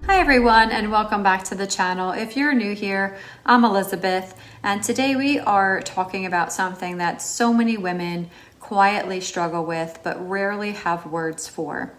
Hi everyone, and welcome back to the channel. If you're new here, I'm Elizabeth, and today we are talking about something that so many women quietly struggle with but rarely have words for,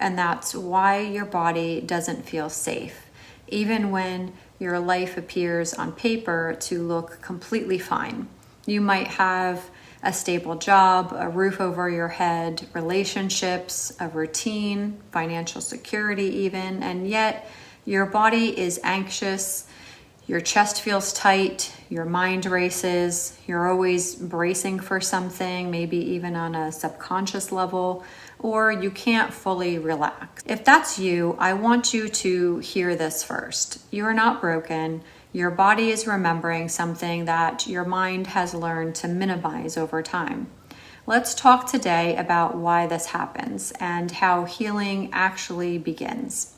and that's why your body doesn't feel safe, even when your life appears on paper to look completely fine. You might have a stable job, a roof over your head, relationships, a routine, financial security even, and yet your body is anxious, your chest feels tight, your mind races, you're always bracing for something, maybe even on a subconscious level, or you can't fully relax. If that's you, I want you to hear this first. You're not broken. Your body is remembering something that your mind has learned to minimize over time. Let's talk today about why this happens and how healing actually begins.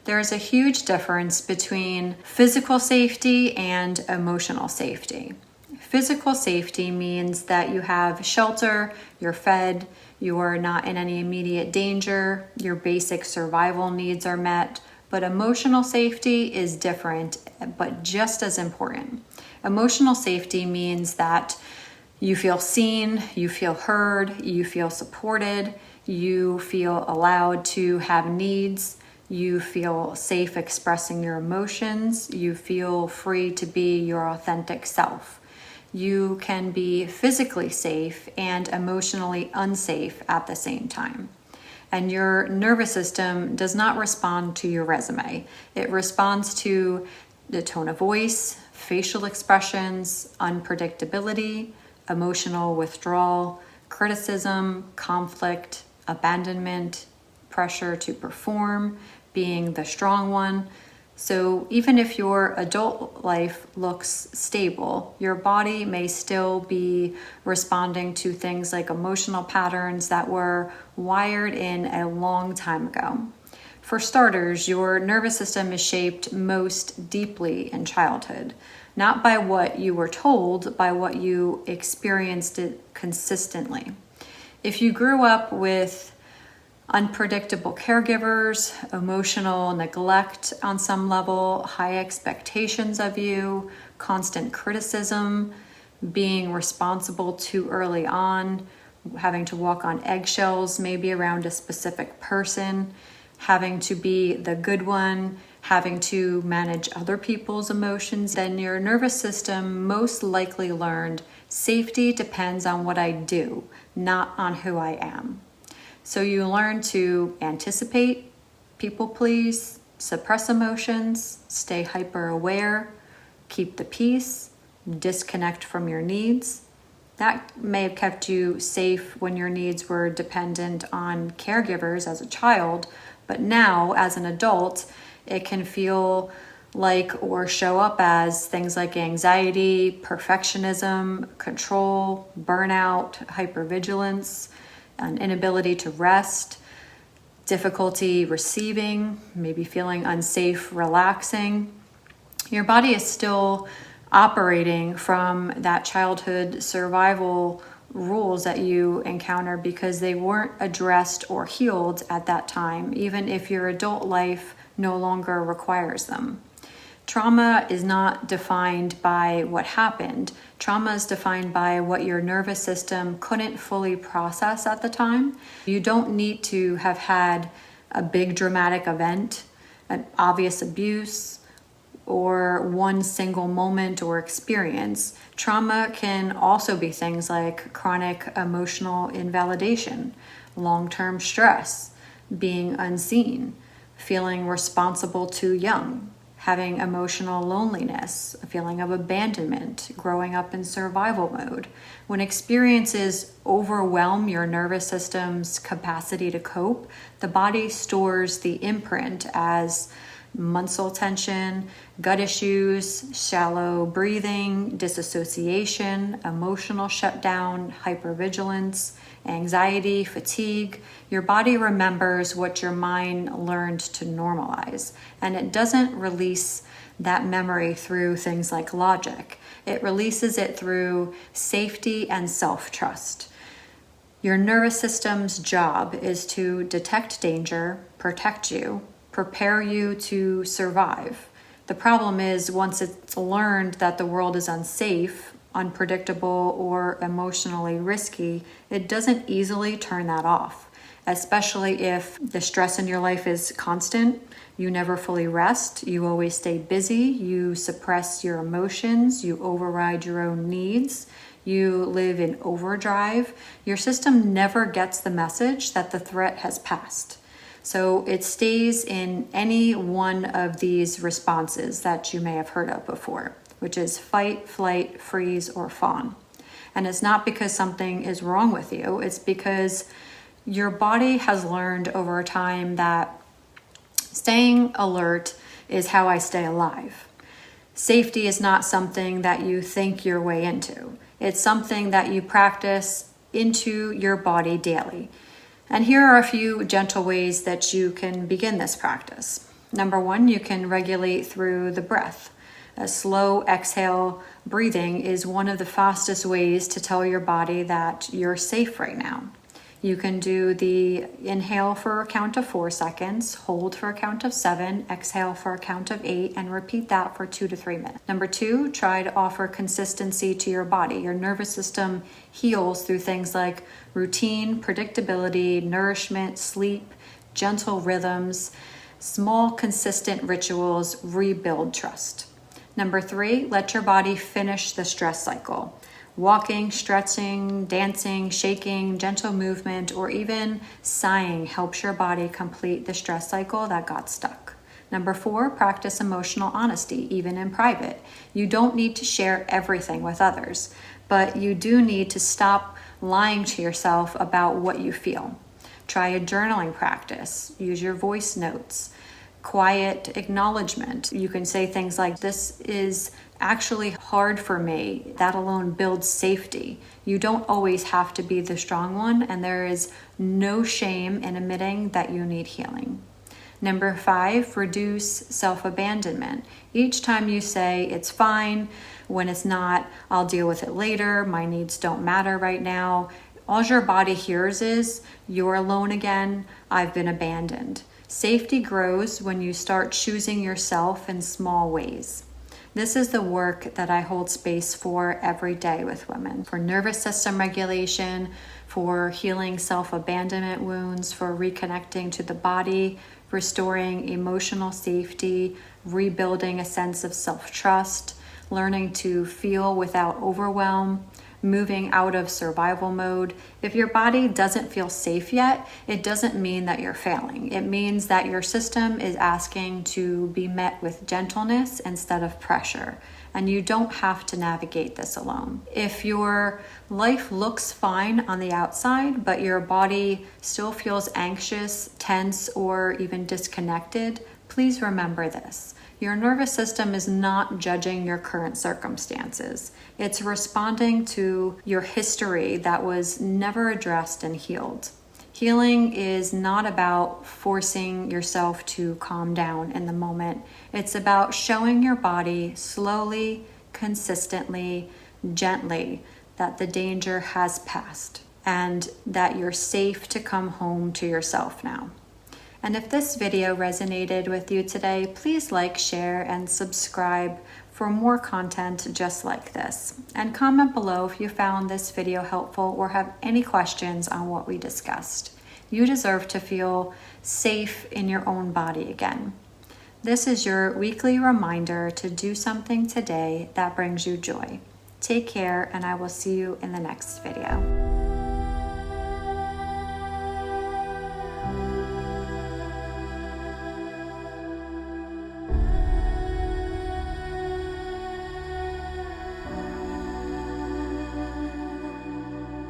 There's a huge difference between physical safety and emotional safety. Physical safety means that you have shelter, you're fed, you are not in any immediate danger, your basic survival needs are met. But emotional safety is different, but just as important. Emotional safety means that you feel seen, you feel heard, you feel supported, you feel allowed to have needs, you feel safe expressing your emotions, you feel free to be your authentic self. You can be physically safe and emotionally unsafe at the same time. And your nervous system does not respond to your resume. It responds to the tone of voice, facial expressions, unpredictability, emotional withdrawal, criticism, conflict, abandonment, pressure to perform, being the strong one. So even if your adult life looks stable, your body may still be responding to things like emotional patterns that were wired in a long time ago. For starters, your nervous system is shaped most deeply in childhood, not by what you were told, by what you experienced it consistently. If you grew up with unpredictable caregivers, emotional neglect on some level, high expectations of you, constant criticism, being responsible too early on, having to walk on eggshells maybe around a specific person, having to be the good one, having to manage other people's emotions, then your nervous system most likely learned safety depends on what I do, not on who I am. So you learn to anticipate, people please, suppress emotions, stay hyper aware, keep the peace, disconnect from your needs. That may have kept you safe when your needs were dependent on caregivers as a child, but now as an adult, it can feel like or show up as things like anxiety, perfectionism, control, burnout, hypervigilance, an inability to rest, difficulty receiving, maybe feeling unsafe, relaxing. Your body is still operating from that childhood survival rules that you encounter because they weren't addressed or healed at that time, even if your adult life no longer requires them. Trauma is not defined by what happened. Trauma is defined by what your nervous system couldn't fully process at the time. You don't need to have had a big dramatic event, an obvious abuse, or one single moment or experience. Trauma can also be things like chronic emotional invalidation, long-term stress, being unseen, feeling responsible too young, having emotional loneliness, a feeling of abandonment, growing up in survival mode. When experiences overwhelm your nervous system's capacity to cope, the body stores the imprint as muscle tension, gut issues, shallow breathing, disassociation, emotional shutdown, hypervigilance, anxiety, fatigue. Your body remembers what your mind learned to normalize, and it doesn't release that memory through things like logic. It releases it through safety and self-trust. Your nervous system's job is to detect danger, protect you, prepare you to survive. The problem is, once it's learned that the world is unsafe, unpredictable, or emotionally risky, it doesn't easily turn that off, especially if the stress in your life is constant. You never fully rest, you always stay busy, you suppress your emotions, you override your own needs, you live in overdrive. Your system never gets the message that the threat has passed. So it stays in any one of these responses that you may have heard of before, which is fight, flight, freeze, or fawn. And it's not because something is wrong with you, it's because your body has learned over time that staying alert is how I stay alive. Safety is not something that you think your way into. It's something that you practice into your body daily. And here are a few gentle ways that you can begin this practice. Number one, you can regulate through the breath. A slow exhale breathing is one of the fastest ways to tell your body that you're safe right now. You can do the inhale for a count of 4 seconds, hold for a count of 7, exhale for a count of 8, and repeat that for 2 to 3 minutes. Number two, try to offer consistency to your body. Your nervous system heals through things like routine, predictability, nourishment, sleep, gentle rhythms. Small, consistent rituals rebuild trust. Number three, let your body finish the stress cycle. Walking, stretching, dancing, shaking, gentle movement, or even sighing helps your body complete the stress cycle that got stuck. Number four, practice emotional honesty, even in private. You don't need to share everything with others, but you do need to stop lying to yourself about what you feel. Try a journaling practice. Use your voice notes. Quiet acknowledgement. You can say things like, "This is actually hard for me." That alone builds safety. You don't always have to be the strong one, and there is no shame in admitting that you need healing. Number five, reduce self-abandonment. Each time you say, "It's fine," when it's not, "I'll deal with it later," "My needs don't matter right now," all your body hears is, "You're alone again, I've been abandoned." Safety grows when you start choosing yourself in small ways. This is the work that I hold space for every day with women, for nervous system regulation, for healing self-abandonment wounds, for reconnecting to the body, restoring emotional safety, rebuilding a sense of self-trust, learning to feel without overwhelm, moving out of survival mode. If your body doesn't feel safe yet, it doesn't mean that you're failing. It means that your system is asking to be met with gentleness instead of pressure. And you don't have to navigate this alone. If your life looks fine on the outside, but your body still feels anxious, tense, or even disconnected, please remember this. Your nervous system is not judging your current circumstances. It's responding to your history that was never addressed and healed. Healing is not about forcing yourself to calm down in the moment. It's about showing your body slowly, consistently, gently that the danger has passed and that you're safe to come home to yourself now. And if this video resonated with you today, please like, share, and subscribe for more content just like this. And comment below if you found this video helpful or have any questions on what we discussed. You deserve to feel safe in your own body again. This is your weekly reminder to do something today that brings you joy. Take care, and I will see you in the next video.